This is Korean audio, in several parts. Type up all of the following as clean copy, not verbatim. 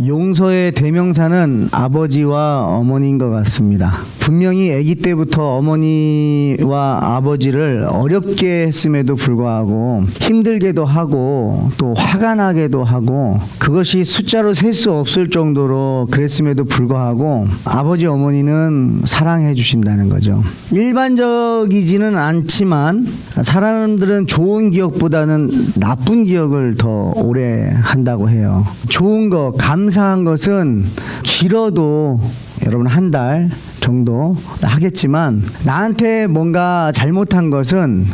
용서의 대명사는 아버지와 어머니인 것 같습니다. 분명히 아기 때부터 어머니와 아버지를 어렵게 했음에도 불구하고 힘들게도 하고 또 화가 나게도 하고 그것이 숫자로 셀 수 없을 정도로 그랬음에도 불구하고 아버지 어머니는 사랑해 주신다는 거죠. 일반적이지는 않지만 사람들은 좋은 기억보다는 나쁜 기억을 더 오래 한다고 해요. 좋은 것, 감사한 것은 길어도 여러분 한 달 정도 하겠지만 나한테 뭔가 잘못한 것은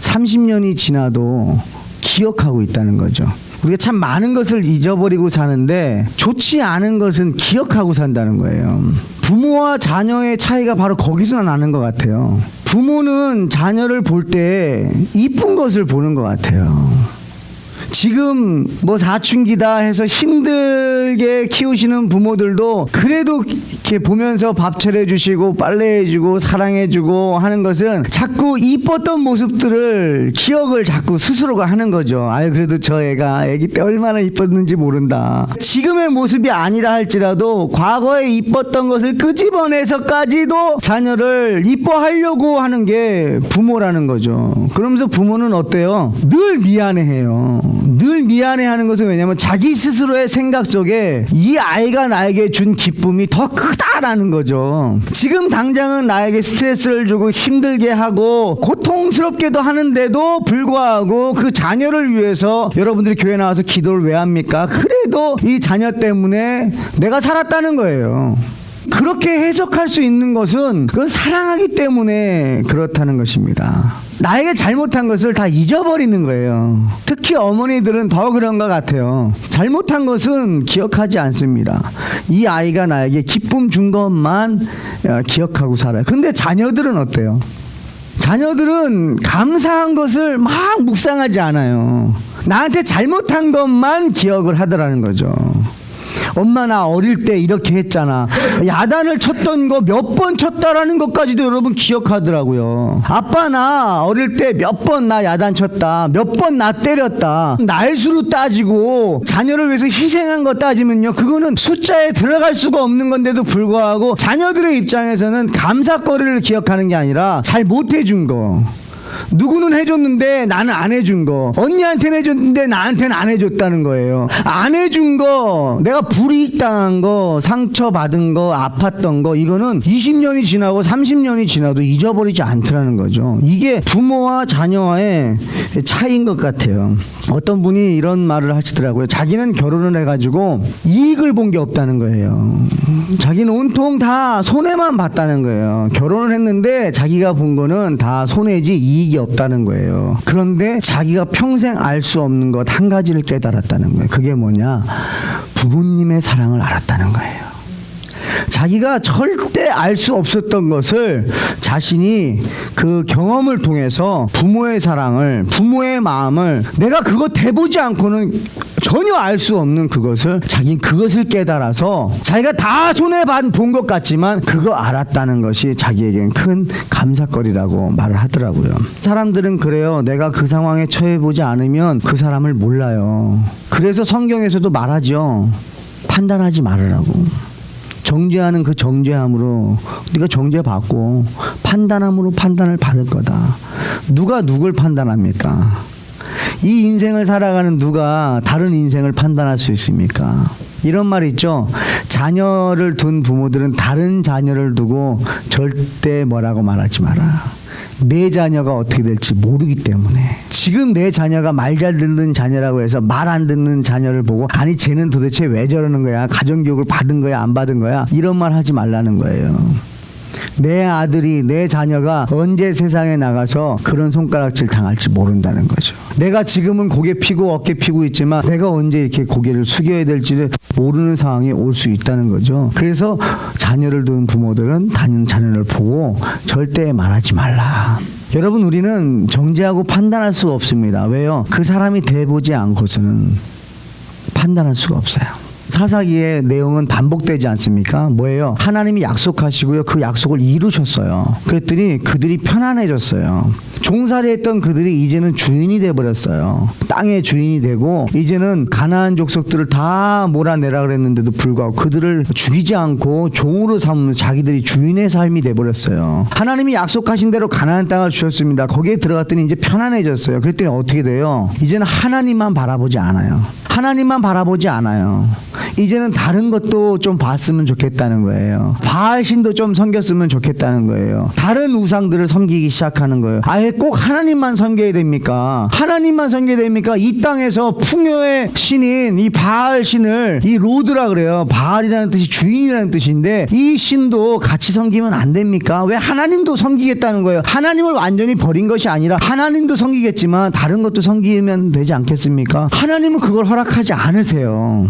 30년이 지나도 기억하고 있다는 거죠. 우리가 참 많은 것을 잊어버리고 사는데 좋지 않은 것은 기억하고 산다는 거예요. 부모와 자녀의 차이가 바로 거기서 나는 것 같아요. 부모는 자녀를 볼 때 이쁜 것을 보는 것 같아요. 지금 뭐 사춘기다 해서 힘들게 키우시는 부모들도 그래도 이렇게 보면서 밥 차려주시고 빨래해주고 사랑해주고 하는 것은 자꾸 이뻤던 모습들을 기억을 자꾸 스스로가 하는 거죠. 아유 그래도 저 애가 애기 때 얼마나 이뻤는지 모른다. 지금의 모습이 아니라 할지라도 과거에 이뻤던 것을 끄집어내서까지도 자녀를 이뻐하려고 하는 게 부모라는 거죠. 그러면서 부모는 어때요? 늘 미안해해요. 늘 미안해하는 것은 왜냐하면 자기 스스로의 생각 속에 이 아이가 나에게 준 기쁨이 더 크다라는 거죠. 지금 당장은 나에게 스트레스를 주고 힘들게 하고 고통스럽게도 하는데도 불구하고 그 자녀를 위해서 여러분들이 교회 나와서 기도를 왜 합니까? 그래도 이 자녀 때문에 내가 살았다는 거예요. 그렇게 해석할 수 있는 것은 그건 사랑하기 때문에 그렇다는 것입니다. 나에게 잘못한 것을 다 잊어버리는 거예요. 특히 어머니들은 더 그런 것 같아요. 잘못한 것은 기억하지 않습니다. 이 아이가 나에게 기쁨 준 것만 기억하고 살아요. 근데 자녀들은 어때요? 자녀들은 감사한 것을 막 묵상하지 않아요. 나한테 잘못한 것만 기억을 하더라는 거죠. 엄마 나 어릴 때 이렇게 했잖아. 야단을 쳤던 거 몇 번 쳤다라는 것까지도 여러분 기억하더라고요. 아빠 나 어릴 때 몇 번 나 야단 쳤다. 몇 번 나 때렸다. 날수로 따지고 자녀를 위해서 희생한 거 따지면요. 그거는 숫자에 들어갈 수가 없는 건데도 불구하고 자녀들의 입장에서는 감사거리를 기억하는 게 아니라 잘 못해준 거. 누구는 해줬는데 나는 안 해준 거, 언니한테는 해줬는데 나한테는 안 해줬다는 거예요. 안 해준 거, 내가 불이익당한 거, 상처받은 거, 아팠던 거, 이거는 20년이 지나고 30년이 지나도 잊어버리지 않더라는 거죠. 이게 부모와 자녀와의 차이인 것 같아요. 어떤 분이 이런 말을 하시더라고요. 자기는 결혼을 해가지고 이익을 본 게 없다는 거예요. 자기는 온통 다 손해만 봤다는 거예요. 결혼을 했는데 자기가 본 거는 다 손해지 이익이 없다는 거예요. 그런데 자기가 평생 알 수 없는 것 한 가지를 깨달았다는 거예요. 그게 뭐냐? 부모님의 사랑을 알았다는 거예요. 자기가 절대 알 수 없었던 것을 자신이 그 경험을 통해서 부모의 사랑을, 부모의 마음을 내가 그거 대보지 않고는 전혀 알 수 없는 그것을 자기는 그것을 깨달아서 자기가 다 손해본 것 같지만 그거 알았다는 것이 자기에겐 큰 감사거리라고 말을 하더라고요. 사람들은 그래요. 내가 그 상황에 처해보지 않으면 그 사람을 몰라요. 그래서 성경에서도 말하죠. 판단하지 말으라고. 정죄하는 그 정죄함으로 네가 정죄받고 판단함으로 판단을 받을 거다. 누가 누굴 판단합니까? 이 인생을 살아가는 누가 다른 인생을 판단할 수 있습니까? 이런 말이 있죠. 자녀를 둔 부모들은 다른 자녀를 두고 절대 뭐라고 말하지 마라. 내 자녀가 어떻게 될지 모르기 때문에. 지금 내 자녀가 말 잘 듣는 자녀라고 해서 말 안 듣는 자녀를 보고 아니 쟤는 도대체 왜 저러는 거야? 가정교육을 받은 거야? 안 받은 거야? 이런 말 하지 말라는 거예요. 내 아들이, 내 자녀가 언제 세상에 나가서 그런 손가락질 당할지 모른다는 거죠. 내가 지금은 고개 피고 어깨 피고 있지만 내가 언제 이렇게 고개를 숙여야 될지를 모르는 상황이 올 수 있다는 거죠. 그래서 자녀를 둔 부모들은 다른 자녀를 보고 절대 말하지 말라. 여러분, 우리는 정죄하고 판단할 수가 없습니다. 왜요? 그 사람이 돼보지 않고서는 판단할 수가 없어요. 사사기의 내용은 반복되지 않습니까? 뭐예요? 하나님이 약속하시고요. 그 약속을 이루셨어요. 그랬더니 그들이 편안해졌어요. 종살이했던 그들이 이제는 주인이 돼버렸어요. 땅의 주인이 되고 이제는 가나안 족속들을 다 몰아내라 그랬는데도 불구하고 그들을 죽이지 않고 종으로 삼는 자기들이 주인의 삶이 돼버렸어요. 하나님이 약속하신 대로 가나안 땅을 주셨습니다. 거기에 들어갔더니 이제 편안해졌어요. 그랬더니 어떻게 돼요? 이제는 하나님만 바라보지 않아요. 하나님만 바라보지 않아요. 이제는 다른 것도 좀 봤으면 좋겠다는 거예요. 바알신도 좀 섬겼으면 좋겠다는 거예요. 다른 우상들을 섬기기 시작하는 거예요. 아예 꼭 하나님만 섬겨야 됩니까? 하나님만 섬겨야 됩니까? 이 땅에서 풍요의 신인 이 바알신을 이 로드라 그래요. 바알이라는 뜻이 주인이라는 뜻인데 이 신도 같이 섬기면 안 됩니까? 왜 하나님도 섬기겠다는 거예요? 하나님을 완전히 버린 것이 아니라 하나님도 섬기겠지만 다른 것도 섬기면 되지 않겠습니까? 하나님은 그걸 허락하지 않으세요.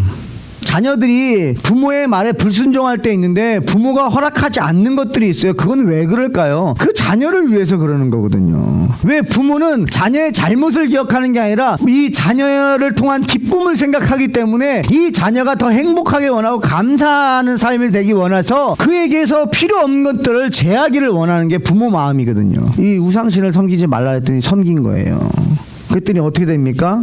자녀들이 부모의 말에 불순종할 때 있는데 부모가 허락하지 않는 것들이 있어요. 그건 왜 그럴까요? 그 자녀를 위해서 그러는 거거든요. 왜 부모는 자녀의 잘못을 기억하는 게 아니라 이 자녀를 통한 기쁨을 생각하기 때문에 이 자녀가 더 행복하게 원하고 감사하는 삶이 되기 원해서 그에게서 필요 없는 것들을 제하기를 원하는 게 부모 마음이거든요. 이 우상신을 섬기지 말라 했더니 섬긴 거예요. 그랬더니 어떻게 됩니까?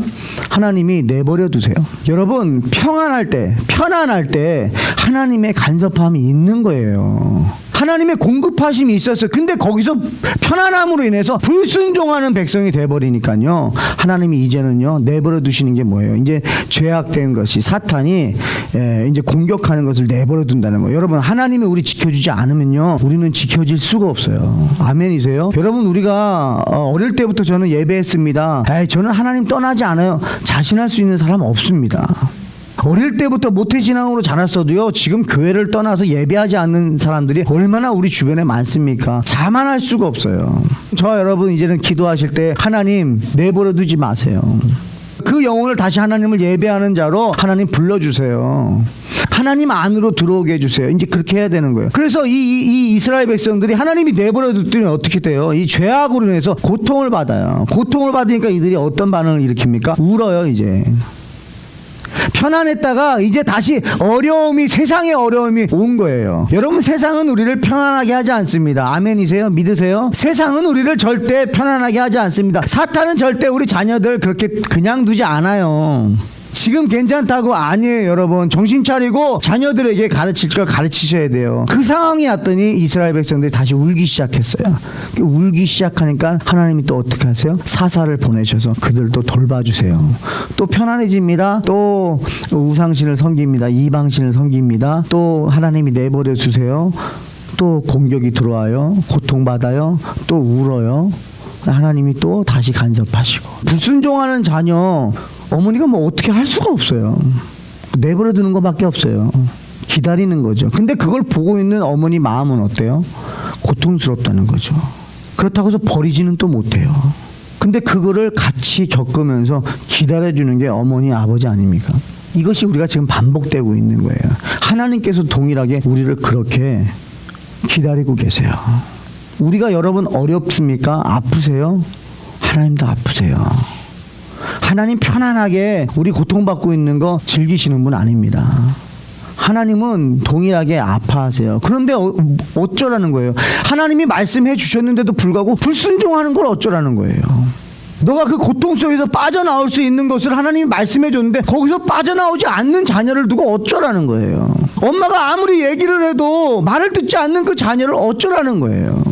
하나님이 내버려 두세요. 여러분 편안할 때 하나님의 간섭함이 있는 거예요. 하나님의 공급하심이 있었어요. 근데 거기서 편안함으로 인해서 불순종하는 백성이 돼버리니까요. 하나님이 이제는요 내버려 두시는 게 뭐예요? 이제 죄악된 것이 사탄이 이제 공격하는 것을 내버려 둔다는 거예요. 여러분 하나님이 우리 지켜주지 않으면요 우리는 지켜질 수가 없어요. 아멘이세요? 여러분 우리가 어릴 때부터 저는 예배했습니다. 저는 하나님 떠나지 않아요. 자신할 수 있는 사람 없습니다. 어릴 때부터 모태신앙으로 자랐어도요 지금 교회를 떠나서 예배하지 않는 사람들이 얼마나 우리 주변에 많습니까? 자만할 수가 없어요. 저와 여러분 이제는 기도하실 때 하나님 내버려 두지 마세요. 그 영혼을 다시 하나님을 예배하는 자로 하나님 불러주세요. 하나님 안으로 들어오게 해주세요. 이제 그렇게 해야 되는 거예요. 그래서 이 이스라엘 백성들이 하나님이 내버려 뒀더니 어떻게 돼요? 이 죄악으로 인해서 고통을 받아요. 고통을 받으니까 이들이 어떤 반응을 일으킵니까? 울어요 이제. 편안했다가 이제 다시 세상의 어려움이 온 거예요. 여러분 세상은 우리를 편안하게 하지 않습니다. 아멘이세요? 믿으세요? 세상은 우리를 절대 편안하게 하지 않습니다. 사탄은 절대 우리 자녀들 그렇게 그냥 두지 않아요. 지금 괜찮다고 아니에요. 여러분 정신 차리고 자녀들에게 가르칠 걸 가르치셔야 돼요. 그 상황이 왔더니 이스라엘 백성들이 다시 울기 시작했어요. 울기 시작하니까 하나님이 또 어떻게 하세요? 사사를 보내셔서 그들도 돌봐주세요. 또 편안해집니다. 또 우상신을 섬깁니다. 이방신을 섬깁니다. 또 하나님이 내버려 주세요. 또 공격이 들어와요. 고통받아요. 또 울어요. 하나님이 또 다시 간섭하시고. 불순종하는 자녀 어머니가 뭐 어떻게 할 수가 없어요. 내버려 두는 것밖에 없어요. 기다리는 거죠. 근데 그걸 보고 있는 어머니 마음은 어때요? 고통스럽다는 거죠. 그렇다고 해서 버리지는 또 못해요. 근데 그거를 같이 겪으면서 기다려주는 게 어머니 아버지 아닙니까? 이것이 우리가 지금 반복되고 있는 거예요. 하나님께서 동일하게 우리를 그렇게 기다리고 계세요. 우리가 여러분 어렵습니까? 아프세요? 하나님도 아프세요. 하나님 편안하게 우리 고통받고 있는 거 즐기시는 분 아닙니다. 하나님은 동일하게 아파하세요. 그런데 어쩌라는 거예요? 하나님이 말씀해 주셨는데도 불구하고 불순종하는 걸 어쩌라는 거예요? 너가 그 고통 속에서 빠져나올 수 있는 것을 하나님이 말씀해 줬는데 거기서 빠져나오지 않는 자녀를 두고 어쩌라는 거예요? 엄마가 아무리 얘기를 해도 말을 듣지 않는 그 자녀를 어쩌라는 거예요?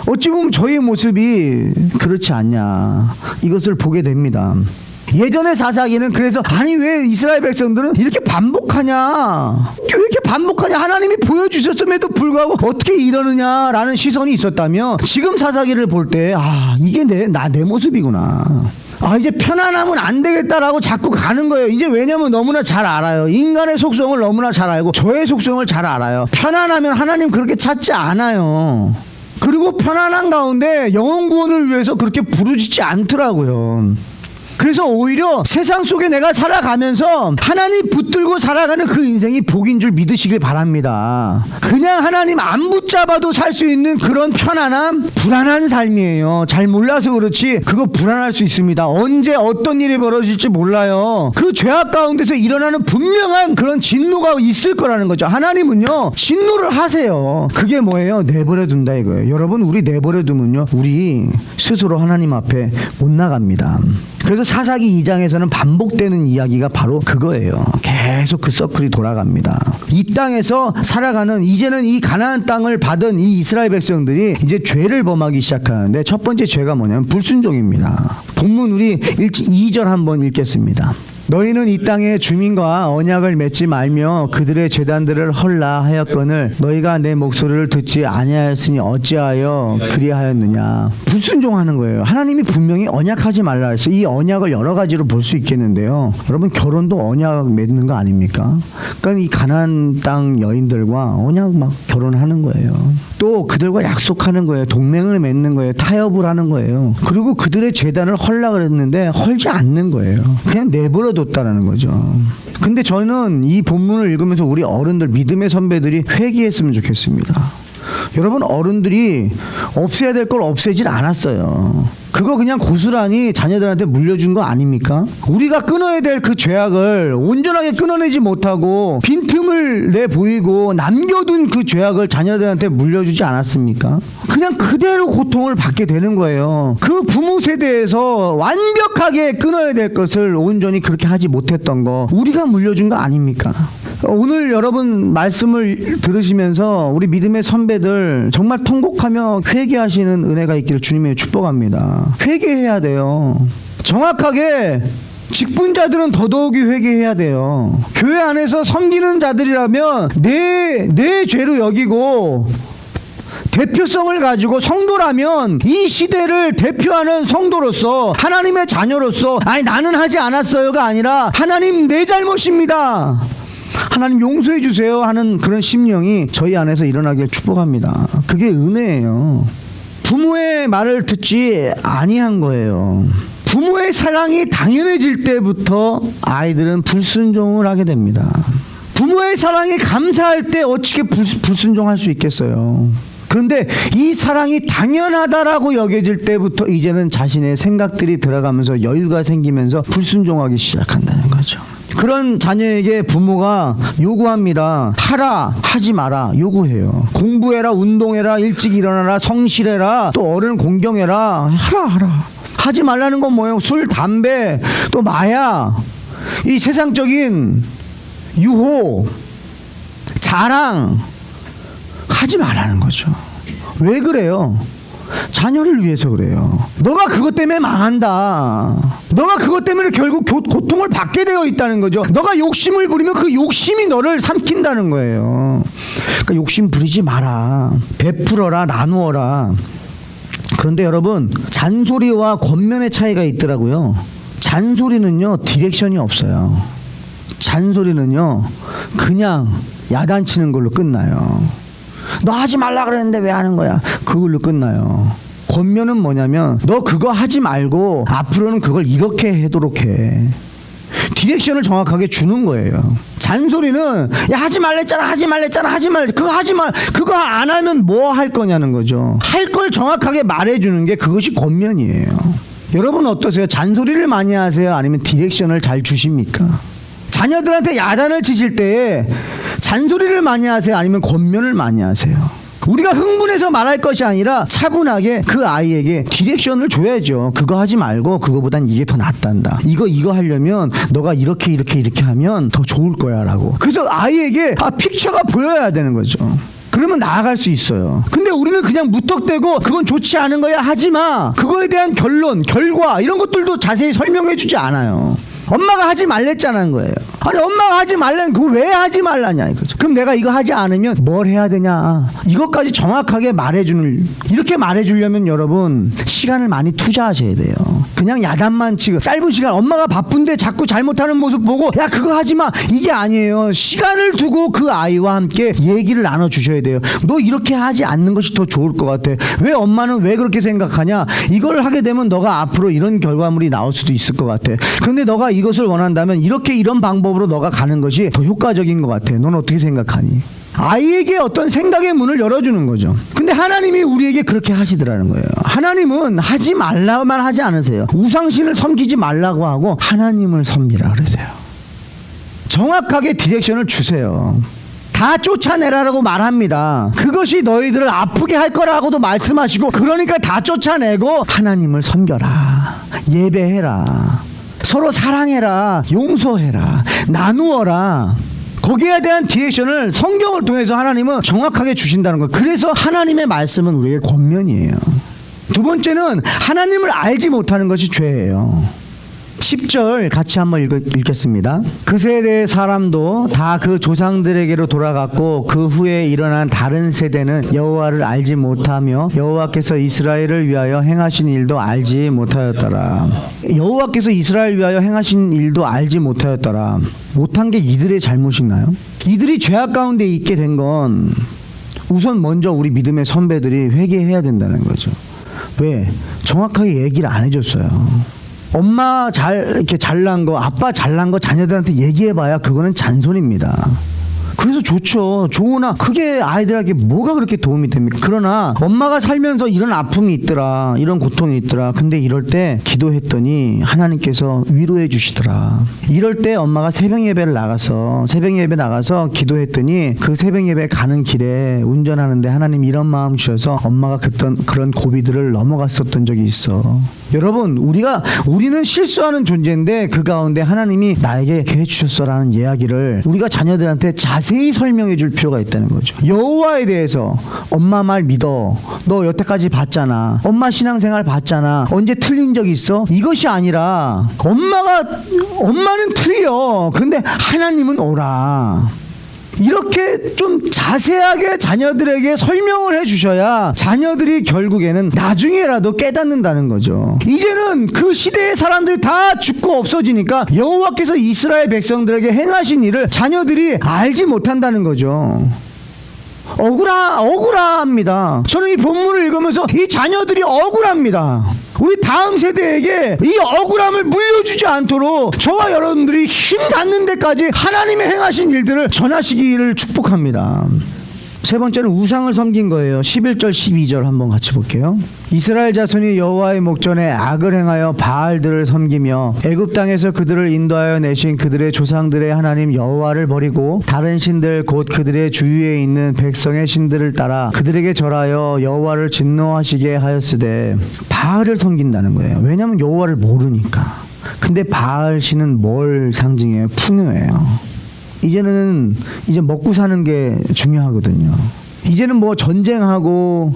어찌 보면 저희의 모습이 그렇지 않냐 이것을 보게 됩니다. 예전의 사사기는 그래서 아니 왜 이스라엘 백성들은 이렇게 반복하냐 왜 이렇게 반복하냐 하나님이 보여주셨음에도 불구하고 어떻게 이러느냐라는 시선이 있었다면 지금 사사기를 볼 때 이게 내 모습이구나. 이제 편안하면 안 되겠다라고 자꾸 가는 거예요. 이제 왜냐면 너무나 잘 알아요. 인간의 속성을 너무나 잘 알고 저의 속성을 잘 알아요. 편안하면 하나님 그렇게 찾지 않아요. 그리고 편안한 가운데 영혼 구원을 위해서 그렇게 부르짖지 않더라고요. 그래서 오히려 세상 속에 내가 살아가면서 하나님 붙들고 살아가는 그 인생이 복인 줄 믿으시길 바랍니다. 그냥 하나님 안 붙잡아도 살 수 있는 그런 편안함, 불안한 삶이에요. 잘 몰라서 그렇지 그거 불안할 수 있습니다. 언제 어떤 일이 벌어질지 몰라요. 그 죄악 가운데서 일어나는 분명한 그런 진노가 있을 거라는 거죠. 하나님은요 진노를 하세요. 그게 뭐예요? 내버려 둔다 이거예요. 여러분, 우리 내버려 두면요 우리 스스로 하나님 앞에 못 나갑니다. 그래서 사사기 2장에서는 반복되는 이야기가 바로 그거예요. 계속 그 서클이 돌아갑니다. 이 땅에서 살아가는, 이제는 이 가나안 땅을 받은 이 이스라엘 백성들이 이제 죄를 범하기 시작하는데, 첫 번째 죄가 뭐냐면 불순종입니다. 본문 우리 2절 한번 읽겠습니다. 너희는 이 땅의 주민과 언약을 맺지 말며 그들의 제단들을 헐라 하였거늘 너희가 내 목소리를 듣지 아니하였으니 어찌하여 그리하였느냐. 불순종하는 거예요. 하나님이 분명히 언약하지 말라 해서 이 언약을 여러 가지로 볼 수 있겠는데요. 여러분, 결혼도 언약 맺는 거 아닙니까? 그러니까 이 가나안 땅 여인들과 언약 막 결혼하는 거예요. 또 그들과 약속하는 거예요. 동맹을 맺는 거예요. 타협을 하는 거예요. 그리고 그들의 제단을 헐라 그랬는데 헐지 않는 거예요. 그냥 내버려 뒀다라는 거죠. 근데 저는 이 본문을 읽으면서 우리 어른들, 믿음의 선배들이 회개했으면 좋겠습니다. 여러분, 어른들이 없애야 될 걸 없애질 않았어요. 그거 그냥 고스란히 자녀들한테 물려준 거 아닙니까? 우리가 끊어야 될 그 죄악을 온전하게 끊어내지 못하고 빈틈을 내보이고 남겨둔 그 죄악을 자녀들한테 물려주지 않았습니까? 그냥 그대로 고통을 받게 되는 거예요. 그 부모 세대에서 완벽하게 끊어야 될 것을 온전히 그렇게 하지 못했던 거 우리가 물려준 거 아닙니까? 오늘 여러분 말씀을 들으시면서 우리 믿음의 선배들 정말 통곡하며 회개하시는 은혜가 있기를 주님의 축복합니다. 회개해야 돼요. 정확하게 직분자들은 더더욱이 회개해야 돼요. 교회 안에서 섬기는 자들이라면 내 죄로 여기고 대표성을 가지고 성도라면 이 시대를 대표하는 성도로서, 하나님의 자녀로서, 아니 나는 하지 않았어요가 아니라 하나님 내 잘못입니다, 하나님 용서해 주세요 하는 그런 심령이 저희 안에서 일어나길 축복합니다. 그게 은혜예요. 부모의 말을 듣지 아니한 거예요. 부모의 사랑이 당연해질 때부터 아이들은 불순종을 하게 됩니다. 부모의 사랑이 감사할 때 어떻게 불순종할 수 있겠어요? 그런데 이 사랑이 당연하다라고 여겨질 때부터 이제는 자신의 생각들이 들어가면서 여유가 생기면서 불순종하기 시작한다는 거죠. 그런 자녀에게 부모가 요구합니다. 하라, 하지 마라 요구해요. 공부해라, 운동해라, 일찍 일어나라, 성실해라, 또 어른 공경해라. 하라. 하지 말라는 건 뭐예요? 술, 담배, 또 마약, 이 세상적인 유혹, 자랑 하지 말라는 거죠. 왜 그래요? 자녀를 위해서 그래요. 너가 그것 때문에 망한다. 너가 그것 때문에 결국 고통을 받게 되어 있다는 거죠. 너가 욕심을 부리면 그 욕심이 너를 삼킨다는 거예요. 그러니까 욕심 부리지 마라. 베풀어라, 나누어라. 그런데 여러분, 잔소리와 권면의 차이가 있더라고요. 잔소리는요 디렉션이 없어요. 잔소리는요 그냥 야단치는 걸로 끝나요. 너 하지 말라 그랬는데 왜 하는 거야? 그걸로 끝나요. 권면은 뭐냐면 너 그거 하지 말고 앞으로는 그걸 이렇게 하도록 해. 디렉션을 정확하게 주는 거예요. 잔소리는 야 하지 말랬잖아, 그거 하지 말, 그거 안 하면 뭐 할 거냐는 거죠. 할 걸 정확하게 말해주는 게 그것이 권면이에요. 여러분 어떠세요? 잔소리를 많이 하세요? 아니면 디렉션을 잘 주십니까? 자녀들한테 야단을 치실 때 잔소리를 많이 하세요? 아니면 권면을 많이 하세요? 우리가 흥분해서 말할 것이 아니라 차분하게 그 아이에게 디렉션을 줘야죠. 그거 하지 말고 그거보단 이게 더 낫단다. 이거 하려면 너가 이렇게 하면 더 좋을 거야 라고. 그래서 아이에게 픽처가 보여야 되는 거죠. 그러면 나아갈 수 있어요. 근데 우리는 그냥 무턱대고 그건 좋지 않은 거야 하지마, 그거에 대한 결론, 결과 이런 것들도 자세히 설명해 주지 않아요. 엄마가 하지 말랬잖아는 거예요. 아니 엄마가 하지 말라는 그거 왜 하지 말라냐 이거죠. 그럼 내가 이거 하지 않으면 뭘 해야 되냐, 이것까지 정확하게 이렇게 말해주려면 여러분 시간을 많이 투자하셔야 돼요. 그냥 야단만 치고 짧은 시간, 엄마가 바쁜데 자꾸 잘못하는 모습 보고 야 그거 하지 마, 이게 아니에요. 시간을 두고 그 아이와 함께 얘기를 나눠주셔야 돼요. 너 이렇게 하지 않는 것이 더 좋을 것 같아. 왜 엄마는 왜 그렇게 생각하냐, 이걸 하게 되면 너가 앞으로 이런 결과물이 나올 수도 있을 것 같아. 그런데 너가 이것을 원한다면 이런 방법으로 너가 가는 것이 더 효과적인 것 같아. 넌 어떻게 생각하니? 아이에게 어떤 생각의 문을 열어주는 거죠. 근데 하나님이 우리에게 그렇게 하시더라는 거예요. 하나님은 하지 말라고만 하지 않으세요. 우상신을 섬기지 말라고 하고 하나님을 섬기라 그러세요. 정확하게 디렉션을 주세요. 다 쫓아내라라고 말합니다. 그것이 너희들을 아프게 할 거라고도 말씀하시고, 그러니까 다 쫓아내고 하나님을 섬겨라, 예배해라, 서로 사랑해라, 용서해라, 나누어라. 거기에 대한 디렉션을 성경을 통해서 하나님은 정확하게 주신다는 거예요. 그래서 하나님의 말씀은 우리에게 권면이에요. 두 번째는 하나님을 알지 못하는 것이 죄예요. 10절 같이 한번 읽겠습니다. 그 세대의 사람도 다 그 조상들에게로 돌아갔고 그 후에 일어난 다른 세대는 여호와를 알지 못하며 여호와께서 이스라엘을 위하여 행하신 일도 알지 못하였더라. 여호와께서 이스라엘 위하여 행하신 일도 알지 못하였더라. 못한 게 이들의 잘못인가요? 이들이 죄악 가운데 있게 된 건 우선 먼저 우리 믿음의 선배들이 회개해야 된다는 거죠. 왜? 정확하게 얘기를 안 해줬어요. 엄마 이렇게 잘난 거, 아빠 잘난 거 자녀들한테 얘기해봐야 그거는 잔소리입니다. 그래서 좋죠. 좋으나 그게 아이들에게 뭐가 그렇게 도움이 됩니까? 그러나 엄마가 살면서 이런 아픔이 있더라, 이런 고통이 있더라. 근데 이럴 때 기도했더니 하나님께서 위로해 주시더라. 이럴 때 엄마가 새벽 예배 나가서 기도했더니 그 새벽 예배 가는 길에 운전하는데 하나님 이런 마음 주셔서 엄마가 그런 고비들을 넘어갔었던 적이 있어. 여러분, 우리는 실수하는 존재인데 그 가운데 하나님이 나에게 이렇게 해주셨어라는 이야기를 우리가 자녀들한테 자세히 설명해 줄 필요가 있다는 거죠. 여호와에 대해서 엄마 말 믿어. 너 여태까지 봤잖아. 엄마 신앙생활 봤잖아. 언제 틀린 적 있어? 이것이 아니라 엄마는 틀려. 그런데 하나님은 옳아. 이렇게 좀 자세하게 자녀들에게 설명을 해주셔야 자녀들이 결국에는 나중에라도 깨닫는다는 거죠. 이제는 그 시대의 사람들이 다 죽고 없어지니까 여호와께서 이스라엘 백성들에게 행하신 일을 자녀들이 알지 못한다는 거죠. 억울합니다. 저는 이 본문을 읽으면서 이 자녀들이 억울합니다. 우리 다음 세대에게 이 억울함을 물려주지 않도록 저와 여러분들이 힘 닿는 데까지 하나님의 행하신 일들을 전하시기를 축복합니다. 세 번째는 우상을 섬긴 거예요. 11절 12절 한번 같이 볼게요. 이스라엘 자손이 여호와의 목전에 악을 행하여 바알들을 섬기며 애굽 땅에서 그들을 인도하여 내신 그들의 조상들의 하나님 여호와를 버리고 다른 신들 곧 그들의 주위에 있는 백성의 신들을 따라 그들에게 절하여 여호와를 진노하시게 하였으되, 바알을 섬긴다는 거예요. 왜냐하면 여호와를 모르니까. 근데 바알 신은 뭘 상징해요? 풍요예요. 이제 먹고 사는 게 중요하거든요. 이제는 뭐 전쟁하고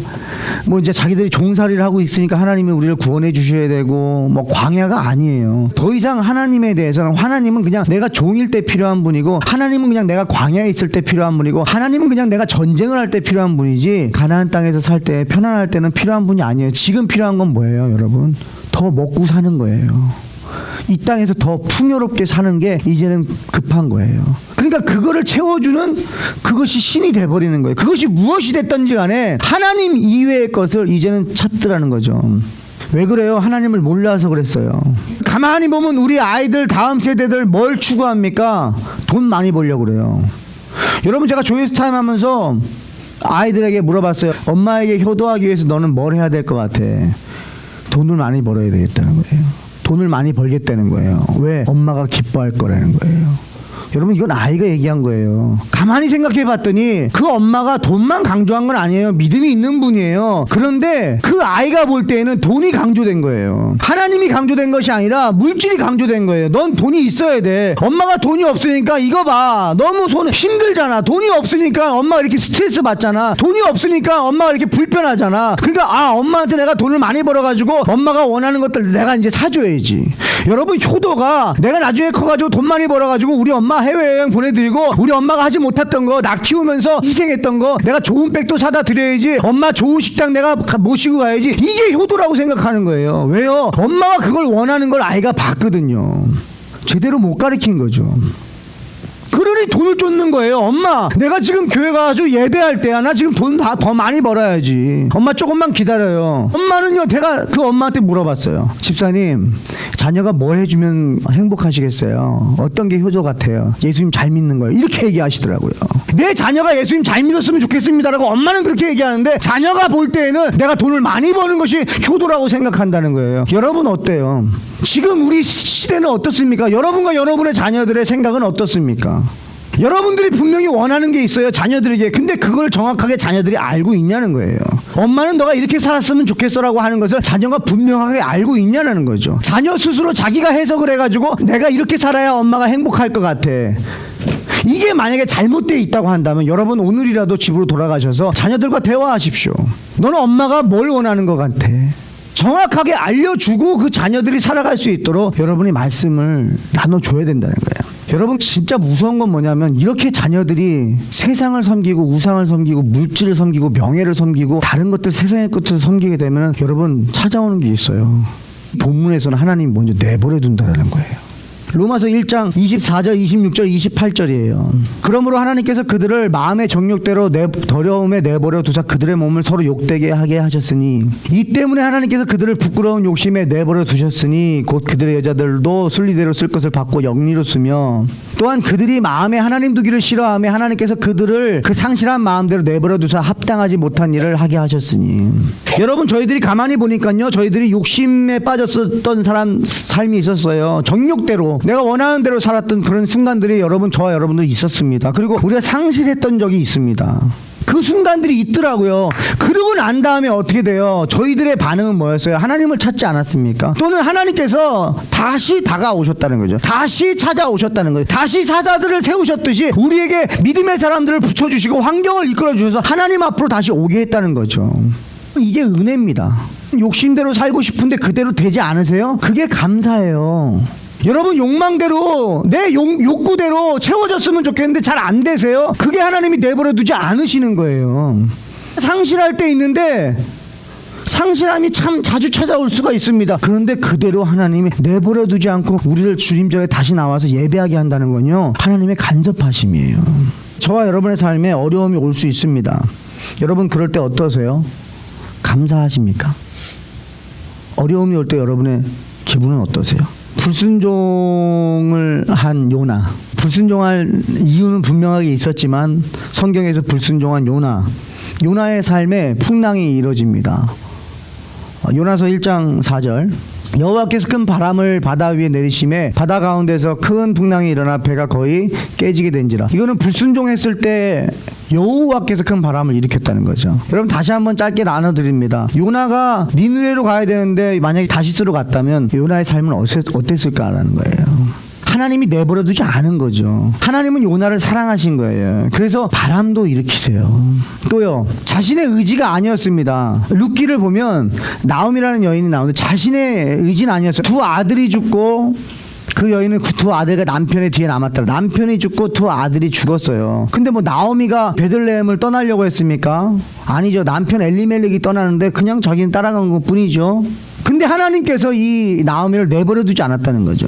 뭐 이제 자기들이 종살이를 하고 있으니까 하나님이 우리를 구원해 주셔야 되고 뭐 광야가 아니에요. 더 이상 하나님에 대해서는, 하나님은 그냥 내가 종일 때 필요한 분이고, 하나님은 그냥 내가 광야에 있을 때 필요한 분이고, 하나님은 그냥 내가 전쟁을 할 때 필요한 분이지 가나안 땅에서 살 때 편안할 때는 필요한 분이 아니에요. 지금 필요한 건 뭐예요, 여러분? 더 먹고 사는 거예요. 이 땅에서 더 풍요롭게 사는 게 이제는 급한 거예요. 그러니까 그거를 채워주는 그것이 신이 돼버리는 거예요. 그것이 무엇이 됐든지 간에 하나님 이외의 것을 이제는 찾더라는 거죠. 왜 그래요? 하나님을 몰라서 그랬어요. 가만히 보면 우리 아이들, 다음 세대들 뭘 추구합니까? 돈 많이 벌려고 그래요. 여러분, 제가 조회수 타임 하면서 아이들에게 물어봤어요. 엄마에게 효도하기 위해서 너는 뭘 해야 될 것 같아? 돈을 많이 벌어야 되겠다는 거예요. 돈을 많이 벌겠다는 거예요. 왜? 엄마가 기뻐할 거라는 거예요. 여러분 이건 아이가 얘기한 거예요. 가만히 생각해 봤더니 그 엄마가 돈만 강조한 건 아니에요. 믿음이 있는 분이에요. 그런데 그 아이가 볼 때에는 돈이 강조된 거예요. 하나님이 강조된 것이 아니라 물질이 강조된 거예요. 넌 돈이 있어야 돼. 엄마가 돈이 없으니까 이거 봐. 너무 힘들잖아. 돈이 없으니까 엄마가 이렇게 스트레스 받잖아. 돈이 없으니까 엄마가 이렇게 불편하잖아. 그러니까 엄마한테 내가 돈을 많이 벌어가지고 엄마가 원하는 것들 내가 이제 사줘야지. 여러분 효도가 내가 나중에 커가지고 돈 많이 벌어가지고 우리 엄마 해외여행 보내드리고 우리 엄마가 하지 못했던 거 나 키우면서 희생했던 거 내가 좋은 백도 사다 드려야지. 엄마 좋은 식당 내가 모시고 가야지. 이게 효도라고 생각하는 거예요. 왜요? 엄마가 그걸 원하는 걸 아이가 봤거든요. 제대로 못 가르친 거죠. 그러니 돈을 쫓는 거예요. 엄마 내가 지금 교회 가가지고 예배할 때야. 나 지금 돈 더 많이 벌어야지. 엄마 조금만 기다려요. 엄마는요, 제가 그 엄마한테 물어봤어요. 집사님, 자녀가 뭘 해주면 행복하시겠어요? 어떤 게 효도 같아요? 예수님 잘 믿는 거예요. 이렇게 얘기하시더라고요. 내 자녀가 예수님 잘 믿었으면 좋겠습니다라고 엄마는 그렇게 얘기하는데 자녀가 볼 때에는 내가 돈을 많이 버는 것이 효도라고 생각한다는 거예요. 여러분 어때요? 지금 우리 시대는 어떻습니까? 여러분과 여러분의 자녀들의 생각은 어떻습니까? 여러분들이 분명히 원하는 게 있어요, 자녀들에게. 근데 그걸 정확하게 자녀들이 알고 있냐는 거예요. 엄마는 너가 이렇게 살았으면 좋겠어라고 하는 것을 자녀가 분명하게 알고 있냐는 거죠. 자녀 스스로 자기가 해석을 해가지고 내가 이렇게 살아야 엄마가 행복할 것 같아. 이게 만약에 잘못되어 있다고 한다면 여러분 오늘이라도 집으로 돌아가셔서 자녀들과 대화하십시오. 너는 엄마가 뭘 원하는 것 같아? 정확하게 알려주고 그 자녀들이 살아갈 수 있도록 여러분이 말씀을 나눠줘야 된다는 거예요. 여러분 진짜 무서운 건 뭐냐면 이렇게 자녀들이 세상을 섬기고 우상을 섬기고 물질을 섬기고 명예를 섬기고 다른 것들 세상의 것들을 섬기게 되면 여러분 찾아오는 게 있어요. 본문에서는 하나님이 먼저 내버려 둔다는 거예요. 로마서 1장 24절 26절 28절이에요. 그러므로 하나님께서 그들을 마음의 정욕대로 더러움에 내버려 두사 그들의 몸을 서로 욕되게 하게 하셨으니 이 때문에 하나님께서 그들을 부끄러운 욕심에 내버려 두셨으니 곧 그들의 여자들도 순리대로 쓸 것을 받고 영리로 쓰며 또한 그들이 마음에 하나님 두기를 싫어하며 하나님께서 그들을 그 상실한 마음대로 내버려 두사 합당하지 못한 일을 하게 하셨으니. 여러분 저희들이 가만히 보니까요, 저희들이 욕심에 빠졌었던 삶이 있었어요. 정욕대로 내가 원하는 대로 살았던 그런 순간들이 저와 여러분들 있었습니다. 그리고 우리가 상실했던 적이 있습니다. 그 순간들이 있더라고요. 그러고 난 다음에 어떻게 돼요? 저희들의 반응은 뭐였어요? 하나님을 찾지 않았습니까? 또는 하나님께서 다시 다가오셨다는 거죠. 다시 찾아오셨다는 거죠. 다시 사자들을 세우셨듯이 우리에게 믿음의 사람들을 붙여주시고 환경을 이끌어주셔서 하나님 앞으로 다시 오게 했다는 거죠. 이게 은혜입니다. 욕심대로 살고 싶은데 그대로 되지 않으세요? 그게 감사해요. 여러분 욕망대로 내 욕구대로 채워졌으면 좋겠는데 잘 안 되세요? 그게 하나님이 내버려 두지 않으시는 거예요. 상실할 때 있는데 상실함이 참 자주 찾아올 수가 있습니다. 그런데 그대로 하나님이 내버려 두지 않고 우리를 주님 전에 다시 나와서 예배하게 한다는 건요, 하나님의 간섭하심이에요. 저와 여러분의 삶에 어려움이 올 수 있습니다. 여러분 그럴 때 어떠세요? 감사하십니까? 어려움이 올 때 여러분의 기분은 어떠세요? 불순종을 한 요나, 불순종할 이유는 분명하게 있었지만 성경에서 불순종한 요나의 삶에 풍랑이 이뤄집니다. 요나서 1장 4절 여호와께서 큰 바람을 바다 위에 내리심에 바다 가운데서 큰 풍랑이 일어나 배가 거의 깨지게 된지라. 이거는 불순종했을 때 여호와께서 큰 바람을 일으켰다는 거죠. 여러분 다시 한번 짧게 나눠드립니다. 요나가 니느웨로 가야 되는데 만약에 다시스로 갔다면 요나의 삶은 어땠을까라는 거예요. 하나님이 내버려 두지 않은 거죠. 하나님은 요나를 사랑하신 거예요. 그래서 바람도 일으키세요. 또요, 자신의 의지가 아니었습니다. 룻기를 보면 나옴이라는 여인이 나오는데 자신의 의지는 아니었어요. 두 아들이 죽고 그 여인은 그 두 아들과 남편의 뒤에 남았더라. 남편이 죽고 두 아들이 죽었어요. 근데 뭐 나오미가 베들레헴을 떠나려고 했습니까? 아니죠. 남편 엘리멜렉이 떠나는데 그냥 자기는 따라간 것 뿐이죠. 근데 하나님께서 이 나오미를 내버려 두지 않았다는 거죠.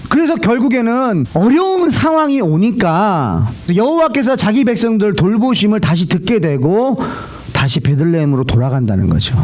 그래서 결국에는 어려운 상황이 오니까 여호와께서 자기 백성들 돌보심을 다시 듣게 되고 다시 베들레헴으로 돌아간다는 거죠.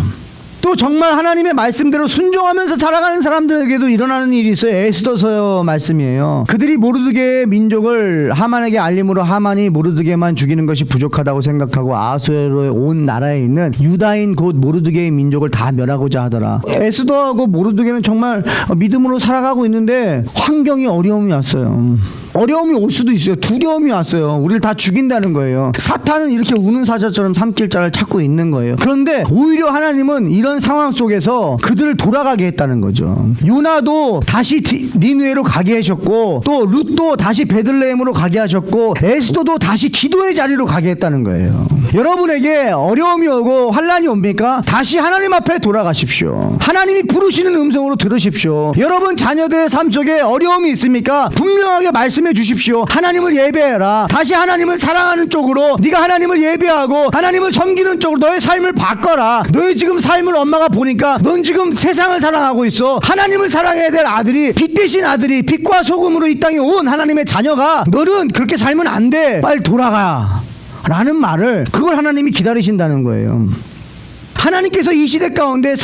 또 정말 하나님의 말씀대로 순종하면서 살아가는 사람들에게도 일어나는 일이 있어요. 에스더서 말씀이에요. 그들이 모르드게의 민족을 하만에게 알림으로 하만이 모르드게만 죽이는 것이 부족하다고 생각하고 아수에로의 온 나라에 있는 유다인 곧 모르드게의 민족을 다 멸하고자 하더라. 에스더하고 모르드게는 정말 믿음으로 살아가고 있는데 환경이 어려움이 왔어요. 어려움이 올 수도 있어요. 두려움이 왔어요. 우리를 다 죽인다는 거예요. 사탄은 이렇게 우는 사자처럼 삼킬 자를 찾고 있는 거예요. 그런데 오히려 하나님은 이런 상황 속에서 그들을 돌아가게 했다는 거죠. 요나도 다시 니느웨로 가게 하셨고, 또 룻도 다시 베들레헴으로 가게 하셨고, 에스더도 다시 기도의 자리로 가게 했다는 거예요. 여러분에게 어려움이 오고 환난이 옵니까? 다시 하나님 앞에 돌아가십시오. 하나님이 부르시는 음성으로 들으십시오. 여러분 자녀들의 삶 속에 어려움이 있습니까? 분명하게 말씀해 주십시오. 하나님을 예배해라. 다시 하나님을 사랑하는 쪽으로, 네가 하나님을 예배하고 하나님을 섬기는 쪽으로 너의 삶을 바꿔라. 너의 지금 삶을 엄마가 보니까 넌 지금 세상을 사랑하고 있어. 하나님을 사랑해야 될 아들이, 빛 대신 아들이, 빛과 소금으로 이 땅에 온 하나님의 자녀가 너는 그렇게 살면 안 돼. 빨리 돌아가 라는 말을, 그걸 하나님이 기다리신다는 거예요. 하나님께서 이 시대 가운데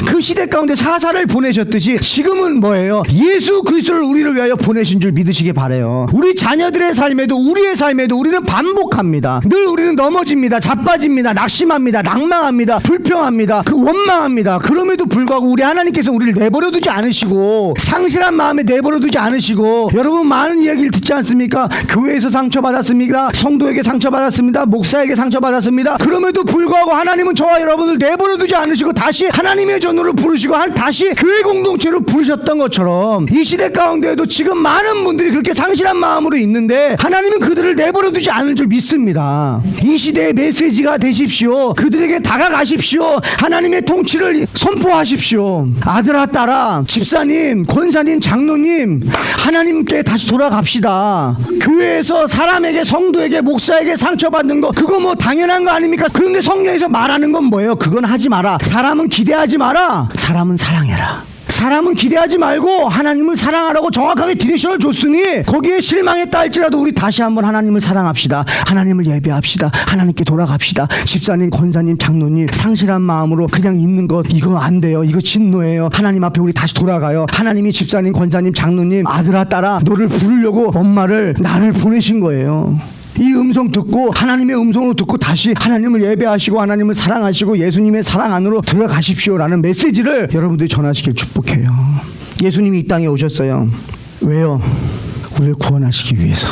그 시대 가운데 사사를 보내셨듯이 지금은 뭐예요? 예수 그리스도를 우리를 위하여 보내신 줄 믿으시기 바라요. 우리 자녀들의 삶에도, 우리의 삶에도 우리는 반복합니다. 늘 우리는 넘어집니다. 자빠집니다. 낙심합니다. 낭망합니다. 불평합니다. 원망합니다. 그럼에도 불구하고 우리 하나님께서 우리를 내버려두지 않으시고, 상실한 마음에 내버려두지 않으시고, 여러분 많은 이야기를 듣지 않습니까? 교회에서 상처받았습니다. 성도에게 상처받았습니다. 목사에게 상처받았습니다. 그럼에도 불구하고 하나님은 저와 여러분을 내버려두지 않으시고 다시 하나님의 전우를 부르시고 다시 교회 공동체로 부르셨던 것처럼, 이 시대 가운데에도 지금 많은 분들이 그렇게 상실한 마음으로 있는데 하나님은 그들을 내버려두지 않을 줄 믿습니다. 이 시대의 메시지가 되십시오. 그들에게 다가가십시오. 하나님의 통치를 선포하십시오. 아들아, 딸아, 집사님, 권사님, 장로님, 하나님께 다시 돌아갑시다. 교회에서 사람에게, 성도에게, 목사에게 상처받는 거, 그거 뭐 당연한 거 아닙니까? 그런데 성경에서 말하는 건 뭐예요? 그건 하지 마라. 사람은 기대하지 마라. 사람은 사랑해라. 사람은 기대하지 말고 하나님을 사랑하라고 정확하게 디렉션을 줬으니, 거기에 실망했다 할지라도 우리 다시 한번 하나님을 사랑합시다. 하나님을 예배합시다. 하나님께 돌아갑시다. 집사님, 권사님, 장로님, 상실한 마음으로 그냥 있는 것, 이거 안 돼요. 이거 진노예요. 하나님 앞에 우리 다시 돌아가요. 하나님이 집사님, 권사님, 장로님, 아들아, 딸아, 너를 부르려고 나를 보내신 거예요. 이 음성 듣고, 하나님의 음성으로 듣고 다시 하나님을 예배하시고 하나님을 사랑하시고 예수님의 사랑 안으로 들어가십시오라는 메시지를 여러분들이 전하시길 축복해요. 예수님이 이 땅에 오셨어요. 왜요? 우리를 구원하시기 위해서.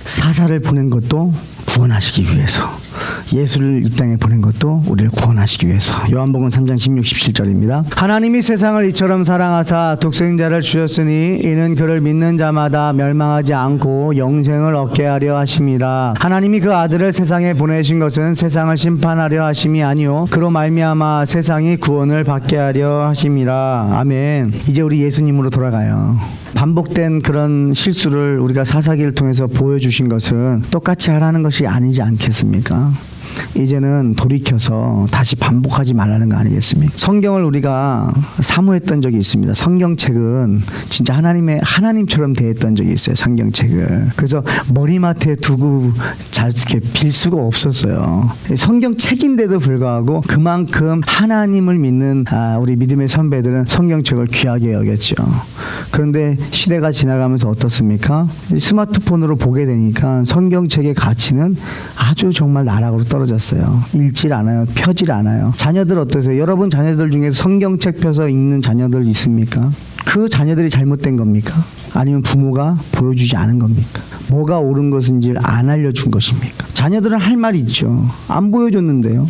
사사를 보낸 것도 구원하시기 위해서. 예수를 이 땅에 보낸 것도 우리를 구원하시기 위해서. 요한복음 3장 16, 17절입니다. 하나님이 세상을 이처럼 사랑하사 독생자를 주셨으니 이는 그를 믿는 자마다 멸망하지 않고 영생을 얻게 하려 하심이라. 하나님이 그 아들을 세상에 보내신 것은 세상을 심판하려 하심이 아니요 그로 말미암아 세상이 구원을 받게 하려 하심이라. 아멘. 이제 우리 예수님으로 돌아가요. 반복된 그런 실수를 우리가 사사기를 통해서 보여주신 것은 똑같이 하라는 것이 아니지 않겠습니까? 이제는 돌이켜서 다시 반복하지 말라는 거 아니겠습니까? 성경을 우리가 사모했던 적이 있습니다. 성경책은 진짜 하나님처럼 대했던 적이 있어요. 성경책을. 그래서 머리맡에 두고 잘 이렇게 빌 수가 없었어요. 성경책인데도 불구하고 그만큼 하나님을 믿는 우리 믿음의 선배들은 성경책을 귀하게 여겼죠. 그런데 시대가 지나가면서 어떻습니까? 스마트폰으로 보게 되니까 성경책의 가치는 아주 정말 나락으로 떨어졌어요. 읽질 않아요. 펴질 않아요. 자녀들 어떠세요? 여러분 자녀들 중에 성경책 펴서 읽는 자녀들 있습니까? 그 자녀들이 잘못된 겁니까? 아니면 부모가 보여주지 않은 겁니까? 뭐가 옳은 것인지 안 알려준 것입니까? 자녀들은 할 말이 있죠. 안 보여줬는데요.